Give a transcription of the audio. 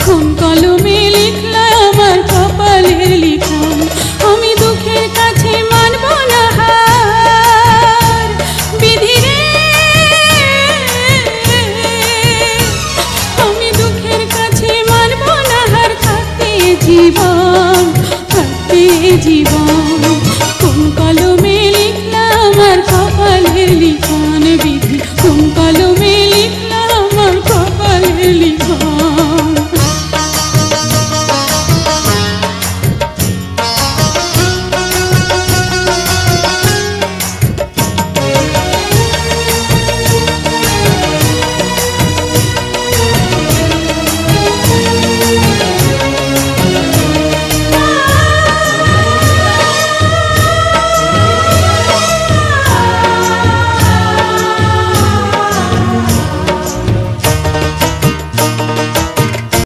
কোন কলমে লিখলা আমার কপালের লিখন, আমি দুঃখের কাছে মানব না হার। বিধি রে, আমি দুঃখের কাছে মানব না হার, থাকতে জীবন